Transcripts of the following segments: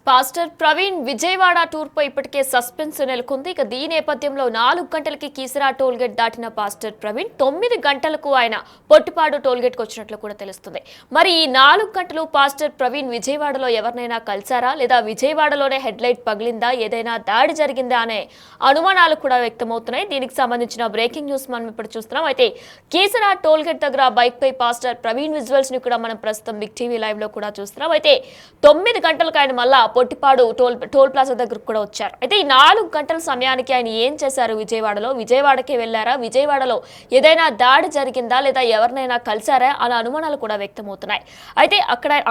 Pastor Praveen Vijayawada tour పై ఇప్పటికే suspense నెలకొంది. ఇక దీని నేపథ్యంలో 4 గంటలకి కీసరా టోల్గేట్ దాటిన పాస్టర్ ప్రవీణ్ 9 గంటలకు ఆయన పొట్టిపాడు టోల్గేట్ కు వచ్చినట్లు కూడా తెలుస్తుంది. మరి ఈ 4 గంటలు పాస్టర్ ప్రవీణ్ విజయవాడలో ఎవరినైనా కలిసారా, లేదా విజయవాడలోనే హెడ్లైట్ పగిలిందా, ఏదైనా దాడి జరిగిందా అనే అనుమానాలు కూడా వ్యక్తమవుతున్నాయి. దీనికి సంబంధించిన బ్రేకింగ్ న్యూస్ మనం ఇప్పుడు చూస్తున్నాం. అయితే కీసరా టోల్గేట్ దగ్గర బైక్ పై పాస్టర్ ప్రవీణ్ విజువల్స్ ని కూడా మనం ప్రస్తుతం బిగ్ టీవీ లైవ్ లో కూడా చూస్తున్నాం. అయితే 9 గంటలకు ఆయన మళ్ళా పొట్టిపాడు టోల్ ప్లాజా దగ్గరకు కూడా వచ్చారు. అయితే ఈ 4 గంటల సమయానికి ఆయన ఏం చేశారు? విజయవాడకే వెళ్లారా, విజయవాడలో ఏదైనా దాడి జరిగిందా, లేదా ఎవరినైనా కలిసారా అనే అనుమానాలు కూడా వ్యక్తమవుతున్నాయి. అయితే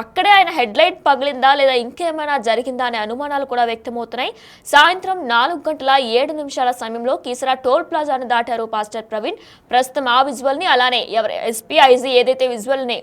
అక్కడే ఆయన హెడ్లైట్ పగిలిందా, లేదా ఇంకేమైనా జరిగిందా అనే అనుమానాలు కూడా వ్యక్తమవుతున్నాయి. సాయంత్రం 4:07 సమయంలో కీసరా టోల్ ప్లాజాను దాటారు పాస్టర్ ప్రవీణ్. ప్రస్తుతం ఆ విజువల్ ని, అలానే ఎస్పీ ఐజీ ఏదైతే విజువల్ ని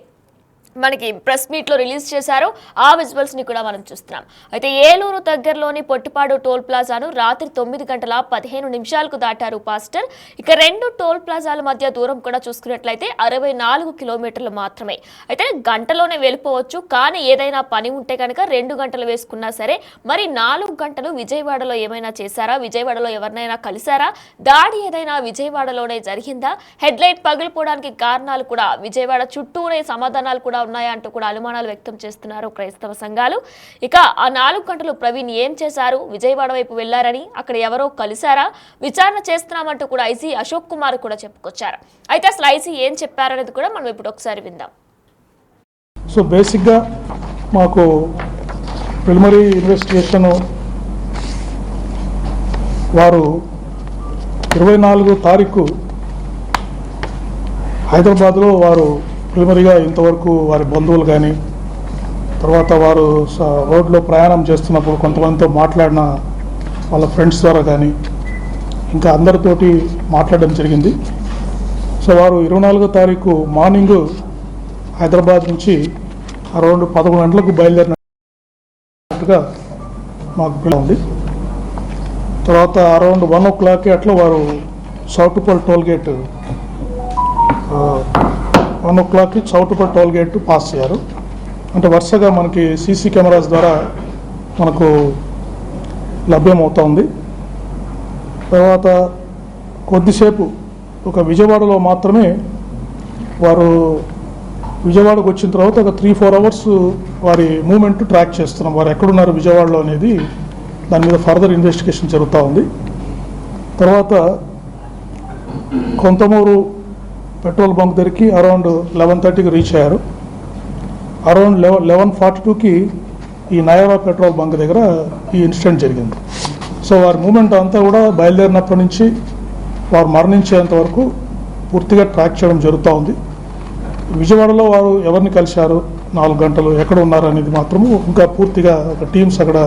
మనకి ప్రెస్ మీట్ లో రిలీజ్ చేశారో ఆ విజువల్స్ ని కూడా మనం చూస్తున్నాం. అయితే ఏలూరు దగ్గరలోని పొట్టిపాడు టోల్ ప్లాజాను రాత్రి 9:15 దాటారు పాస్టర్. ఇక 2 టోల్ ప్లాజాల మధ్య దూరం కూడా చూసుకున్నట్లయితే 64 కిలోమీటర్లు మాత్రమే. అయితే గంటలోనే వెళ్ళిపోవచ్చు, కానీ ఏదైనా పని ఉంటే కనుక 2 గంటలు వేసుకున్నా సరే. మరి 4 గంటలు విజయవాడలో ఏమైనా చేశారా, విజయవాడలో ఎవరినైనా కలిసారా, దాడి ఏదైనా విజయవాడలోనే జరిగిందా, హెడ్లైట్ పగిలిపోవడానికి కారణాలు కూడా విజయవాడ చుట్టూనే సమాధానాలు కూడా ఉన్నాయా అంటూ కూడా అనుమానాలు వ్యక్తం చేస్తున్నారు క్రైస్తవ సంఘాలు. ఇక ఆ 4 గంటలు ప్రవీణ్ ఏం చేశారు, విజయవాడ వైపు వెళ్లారని, అక్కడ ఎవరో కలిసారా, విచారణ చేస్తున్నామంటూ కూడా ఐజీ అశోక్ కుమార్ కూడా చెప్పుకొచ్చారు. అయితే అసలు ఐజీ ఏం చెప్పారనేది కూడా మనం ఇప్పుడు ఒకసారి విందాం. సో బేసిక్గా మాకు ప్రిలిమినరీ ఇన్వెస్టిగేషన్ వారు 24 తారీఖు హైదరాబాద్లో వారు ప్రిలిమినరీగా ఇంతవరకు వారి బంధువులు కానీ, తర్వాత వారు రోడ్లో ప్రయాణం చేస్తున్నప్పుడు కొంతమందితో మాట్లాడిన వాళ్ళ ఫ్రెండ్స్ ద్వారా కానీ ఇంకా అందరితోటి మాట్లాడడం జరిగింది. సో వారు 24 తారీఖు మార్నింగ్ హైదరాబాద్ నుంచి అరౌండ్ 11 గంటలకు బయలుదేరినట్టుగా మాకు ఉంది. తర్వాత అరౌండ్ 1 o'clock అట్లా వారు Choutuppal toll gate 1 o'clock Choutuppal toll gate pass అయ్యారు. అంటే వరుసగా మనకి సీసీ కెమెరాస్ ద్వారా మనకు లభ్యమవుతూ ఉంది. తర్వాత కొద్దిసేపు ఒక విజయవాడలో మాత్రమే వారు విజయవాడకు వచ్చిన తర్వాత ఒక 3-4 hours వారి మూమెంట్ ట్రాక్ చేస్తున్నాం. వారు ఎక్కడున్నారు విజయవాడలో అనేది దాని మీద ఫర్దర్ ఇన్వెస్టిగేషన్ జరుగుతూ ఉంది. తర్వాత కొంతమూరు పెట్రోల్ బంక్ దగ్గరికి అరౌండ్ 11:30కి రీచ్ అయ్యారు. అరౌండ్ 11:42కి ఈ నయారా పెట్రోల్ బంక్ దగ్గర ఈ ఇన్సిడెంట్ జరిగింది. సో వారి మూమెంట్ అంతా కూడా బయలుదేరినప్పటి నుంచి వారు మరణించేంత వరకు పూర్తిగా ట్రాక్ చేయడం జరుగుతూ ఉంది. విజయవాడలో వారు ఎవరిని కలిశారు, 4 గంటలు ఎక్కడ ఉన్నారు అనేది మాత్రము ఇంకా పూర్తిగా ఒక టీమ్స్ అక్కడ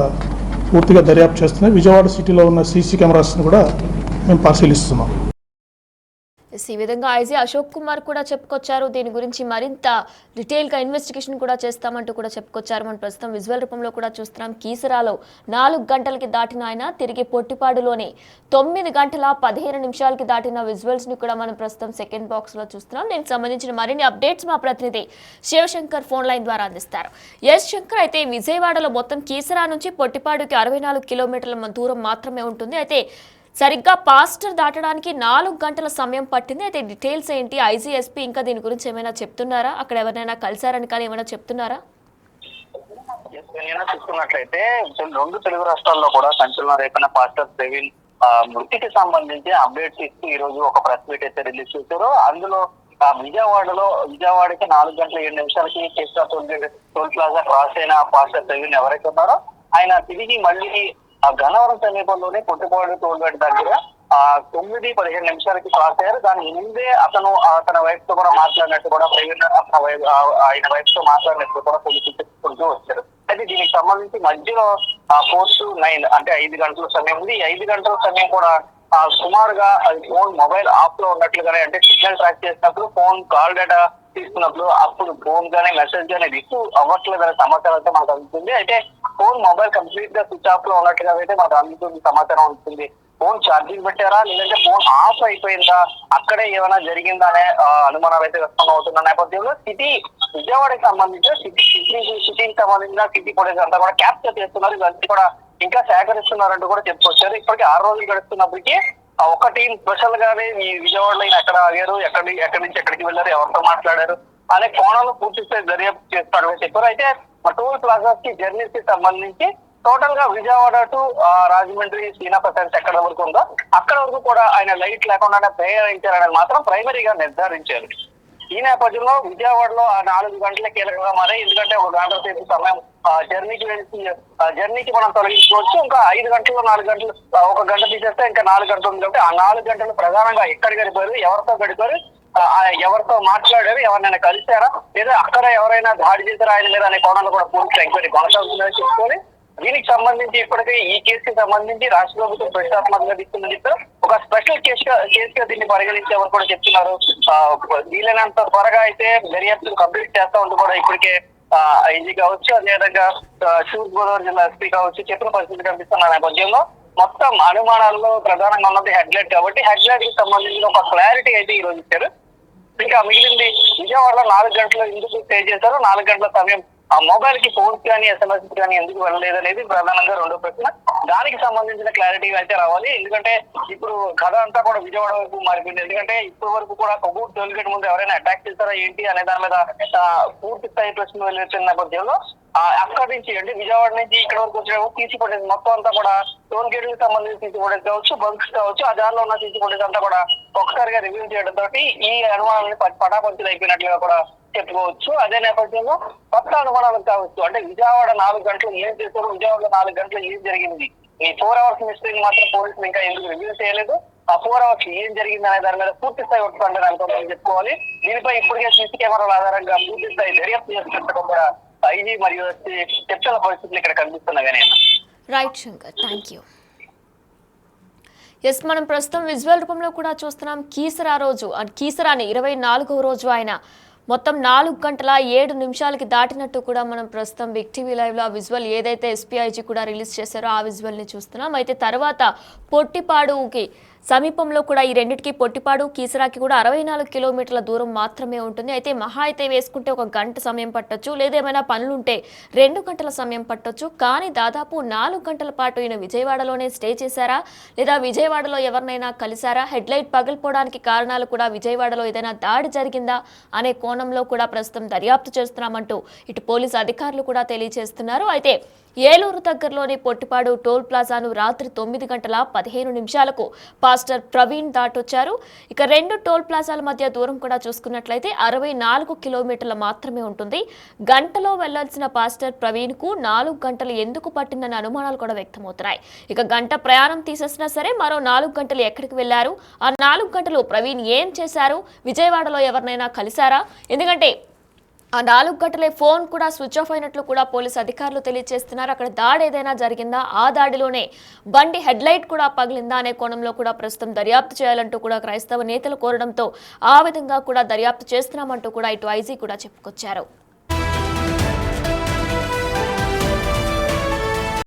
పూర్తిగా దర్యాప్తు చేస్తున్నాయి. విజయవాడ సిటీలో ఉన్న సీసీ కెమెరాస్ని కూడా మేము పరిశీలిస్తున్నాం. ఈ విధంగా ఐజీ అశోక్ కుమార్ కూడా చెప్పుకొచ్చారు. దీని గురించి మరింత డీటెయిల్గా ఇన్వెస్టిగేషన్ కూడా చేస్తామంటూ కూడా చెప్పుకొచ్చారు. మనం ప్రస్తుతం విజువల్ రూపంలో కూడా చూస్తున్నాం. కీసరాలో 4 గంటలకి దాటిన ఆయన తిరిగి పొట్టిపాడులోనే 9:15 దాటిన విజువల్స్ ని కూడా మనం ప్రస్తుతం సెకండ్ బాక్స్ లో చూస్తున్నాం. దీనికి సంబంధించిన మరిన్ని అప్డేట్స్ మా ప్రతినిధి శివశంకర్ ఫోన్ లైన్ ద్వారా అందిస్తారు. ఎస్ శంకర్, అయితే విజయవాడలో మొత్తం కీసరా నుంచి పొట్టిపాడుకి 64 కిలోమీటర్ల దూరం మాత్రమే ఉంటుంది. అయితే సరిగ్గా పాస్టర్ దాటడానికి 4 గంటల సమయం పట్టింది. అయితే డీటెయిల్స్ ఏంటి? ఐజీఎస్పీ ఇంకా దీని గురించి ఏమైనా చెప్తున్నారా? అక్కడ ఎవరైనా కలిసారని కానీ ఏమైనా చెప్తున్నారా? చూసుకున్నట్లయితే 2 తెలుగు రాష్ట్రాల్లో కూడా సంచలనం రేపిన పాస్టర్ ప్రవీణ్ మృతికి సంబంధించి అప్డేట్స్ ఇస్తూ ఈ రోజు ఒక ప్రెస్ మీట్ అయితే రిలీజ్ చేశారు. అందులో విజయవాడకి 4:07 కేసరా టోల్ ప్లాజా క్రాస్ అయిన పాస్టర్ ప్రవీణ్ ఎవరైతే ఉన్నారో ఆయన తిరిగి మళ్ళీ గన్నవరం సమీపంలోనే పొట్టిపాడు టోల్గేట్ దగ్గర 9:15 క్రాస్ అయ్యారు. దాని ముందే అతని వైఫ్ తో కూడా మాట్లాడినట్టు కూడా ప్రవీణ్ ఆయన వైఫ్ తో మాట్లాడినట్టు కూడా పోలీసులు చెప్పుకుంటూ వచ్చారు. అయితే దీనికి సంబంధించి మధ్యలో 4-9 అంటే 5 గంటల సమయం ఉంది. ఈ 5 గంటల సమయం కూడా సుమారుగా ఫోన్ మొబైల్ ఆఫ్ లో ఉన్నట్లుగానే, అంటే సిగ్నల్ ట్రాక్ చేసినప్పుడు ఫోన్ కాల్ డేటా తీసుకున్నప్పుడు అప్పుడు ఫోన్ గానీ మెసేజ్ గానీ రిసీవ్ అవ్వట్లేదు అనే సమాచారం అయితే మనకు అందుతుంది. అయితే ఫోన్ మొబైల్ కంప్లీట్ గా స్విచ్ ఆఫ్ లో ఉన్నట్టుగా అయితే మనకు అందుతుంది సమాచారం ఉంటుంది. ఫోన్ ఛార్జింగ్ పెట్టారా, లేదంటే ఫోన్ ఆఫ్ అయిపోయిందా, అక్కడే ఏమైనా జరిగిందా అనే అనుమానాలు అయితే వ్యక్తం అవుతున్న నేపథ్యంలో సిటీ విజయవాడకి సంబంధించిన సిటీకి సంబంధించిన సిటీ ఫుటేజ్ అంతా కూడా క్యాప్చర్ చేస్తున్నారు. ఇవన్నీ కూడా ఇంకా సేకరిస్తున్నారంటూ కూడా చెప్పుకొచ్చారు. ఇప్పటికీ 6 రోజులు గడుస్తున్నప్పటికీ ఒక టీం స్పెషల్ గానే ఈ విజయవాడలో ఎక్కడ ఆగారు, ఎక్కడి నుంచి ఎక్కడికి వెళ్ళారు, ఎవరితో మాట్లాడారు అనే కోణంలో పూర్తి స్థాయి దర్యాప్తు చేస్తాడు చెప్పారు. అయితే టోల్ ప్లాజాస్ కి జర్నీస్ కి సంబంధించి టోటల్ గా విజయవాడ టు రాజమండ్రి శ్రీనాథ్ ఎక్కడ వరకు ఉందో అక్కడ వరకు కూడా ఆయన లైట్ లేకుండానే ప్రయాణించారనేది మాత్రం ప్రైమరీగా నిర్ధారించారు. ఈ నేపథ్యంలో విజయవాడలో ఆ 4 గంటల కీలకంగా మారాయి. ఎందుకంటే 1 గంట సేపు సమయం జర్నీకి మనం తొలగించుకోవచ్చు. ఇంకా 5 గంటలు 4 గంటలు 1 గంట తీసేస్తే ఇంకా 4 గంటలు ఉంది కాబట్టి ఆ 4 గంటలు ప్రధానంగా ఎక్కడ గడిపారు, ఎవరితో గడిపారు, ఎవరితో మాట్లాడారు, ఎవరినైనా కలిశారా, లేదా అక్కడ ఎవరైనా దాడి చేశారా ఆయన మీద అనే కోణంలో కూడా పూర్తి ఎంక్వైరీ కొనసాగుతుందని చెప్పుకొని దీనికి సంబంధించి ఇప్పటికే ఈ కేసుకి సంబంధించి రాష్ట్ర ప్రభుత్వం ప్రతిష్టాత్మకంగా తీసుకుందని చెప్పారు. ఒక స్పెషల్ కేసుగా దీన్ని పరిగణించేవారు కూడా చెప్తున్నారు. వీలైనంత త్వరగా అయితే దర్యాప్తు కంప్లీట్ చేస్తా ఉంటూ కూడా ఇప్పటికే ఐజీ కావచ్చు, అదేవిధంగా తూర్పు గోదావరి జిల్లా ఎస్పీ కావచ్చు చెప్పిన పరిస్థితి కనిపిస్తున్న నేపథ్యంలో మొత్తం అనుమానాల్లో ప్రధానంగా ఉన్నది హెడ్లైట్ కాబట్టి హెడ్లైట్ కి సంబంధించిన ఒక క్లారిటీ అయితే ఈ రోజు ఇచ్చారు. ఇంకా మిగిలింది విజయవాడలో 4 గంటలు ఎందుకు స్టే చేశారు, 4 గంటల సమయం ఆ మొబైల్ కి ఫోన్స్ కానీ SMS కానీ ఎందుకు వెళ్ళలేదు అనేది ప్రధానంగా రెండో ప్రశ్న. దానికి సంబంధించిన క్లారిటీ అయితే రావాలి. ఎందుకంటే ఇప్పుడు కథ అంతా కూడా విజయవాడ వరకు మారిపోయింది. ఎందుకంటే ఇప్పటి వరకు కూడా కొవ్వూరు టోల్ గేట్ ముందు ఎవరైనా అటాక్ చేస్తారా ఏంటి అనే దాని మీద పూర్తి స్థాయి ప్రశ్న వెళ్ళిన నేపథ్యంలో అక్కడి నుంచి అంటే విజయవాడ నుంచి ఇక్కడ వరకు వచ్చిన సీసీ ఫుటేజ్ మొత్తం అంతా కూడా టోల్ గేట్ కి సంబంధించిన సీసీ ఫుటేజ్ కావచ్చు, బంక్స్ కావచ్చు, ఆ దారిలో ఉన్న సీసీ ఫుటేజ్ అంతా కూడా ఒక్కసారిగా రివ్యూ చేయడం తోటి ఈ అనుమానాన్ని పటాపంచులు అయిపోయినట్లుగా కూడా చెప్పుకోవచ్చు. అదే నేపథ్యంలో కొత్త అనుమానాలు కావచ్చు. అంటే విజయవాడ 4 గంటలు ఏం చేశారు, విజయవాడలో 4 గంటలు ఏం జరిగింది, ఈ 4 అవర్స్ మిస్టరీని మాత్రం పోలీసులు ఇంకా ఎందుకు రివ్యూ చేయలేదు, ఆ 4 అవర్స్ ఏం జరిగింది అనే దాని మీద పూర్తి స్థాయి ఒట్టుకుంటే అనుకోవాలని చెప్పుకోవాలి. దీనిపై ఇప్పటికే సీసీ కెమెరాల ఆధారంగా పూర్తి స్థాయి దర్యాప్తు చేస్తున్నట్టు కూడా ఐజీ మరియు చర్చల పరిస్థితులు ఇక్కడ కనిపిస్తున్నాయి. Right Shankar, thank you. Yes, మనం ప్రస్తుతం విజువల్ రూపంలో కూడా చూస్తున్నాం. కీసరా రోజు కీసరాని 24వ రోజు ఆయన మొత్తం 4 గంటల 7 నిమిషాలకి దాటినట్టు కూడా మనం ప్రస్తుతం బిగ్ టీవీ లైవ్లో ఆ విజువల్ ఏదైతే ఎస్పీఐజీ కూడా రిలీజ్ చేశారో ఆ విజువల్ని చూస్తున్నాం. అయితే తర్వాత పొట్టిపాడుకి సమీపంలో కూడా ఈ రెండింటికి పొట్టిపాడు కీసరాకి కూడా 64 కిలోమీటర్ల దూరం మాత్రమే ఉంటుంది. అయితే మహా అయితే వేసుకుంటే 1 గంట సమయం పట్టొచ్చు, లేదా ఏమైనా పనులుంటే 2 గంటల సమయం పట్టొచ్చు. కానీ దాదాపు 4 గంటల పాటు ఈయన విజయవాడలోనే స్టే చేశారా, లేదా విజయవాడలో ఎవరినైనా కలిశారా, హెడ్లైట్ పగిలిపోవడానికి కారణాలు కూడా విజయవాడలో ఏదైనా దాడి జరిగిందా అనే కోణంలో కూడా ప్రస్తుతం దర్యాప్తు చేస్తున్నామంటూ ఇటు పోలీసు అధికారులు కూడా తెలియజేస్తున్నారు. అయితే ఏలూరు దగ్గరలోని పొట్టిపాడు టోల్ ప్లాజాను రాత్రి 9 గంటల 15 నిమిషాలకు పాస్టర్ ప్రవీణ్ దాటొచ్చారు. ఇక 2 టోల్ ప్లాజాల మధ్య దూరం కూడా చూసుకున్నట్లయితే 64 కిలోమీటర్ల మాత్రమే ఉంటుంది. గంటలో వెళ్లాల్సిన పాస్టర్ ప్రవీణ్ కు 4 గంటలు ఎందుకు పట్టిందన్న అనుమానాలు కూడా వ్యక్తమవుతున్నాయి. ఇక గంట ప్రయాణం తీసేసినా సరే మరో 4 గంటలు ఎక్కడికి వెళ్లారు, ఆ 4 గంటలు ప్రవీణ్ ఏం చేశారు, విజయవాడలో ఎవరినైనా కలిశారా, ఎందుకంటే ఆ 4 గంటలే ఫోన్ కూడా స్విచ్ ఆఫ్ అయినట్లు కూడా పోలీసు అధికారులు తెలియజేస్తున్నారు. అక్కడ దాడి ఏదైనా జరిగిందా, ఆ దాడిలోనే బండి హెడ్లైట్ కూడా పగిలిందా అనే కోణంలో కూడా ప్రస్తుతం దర్యాప్తు చేయాలంటూ కూడా క్రైస్తవ నేతలు కోరడంతో ఆ విధంగా కూడా దర్యాప్తు చేస్తున్నామంటూ కూడా ఇటు ఐజీ కూడా చెప్పుకొచ్చారు.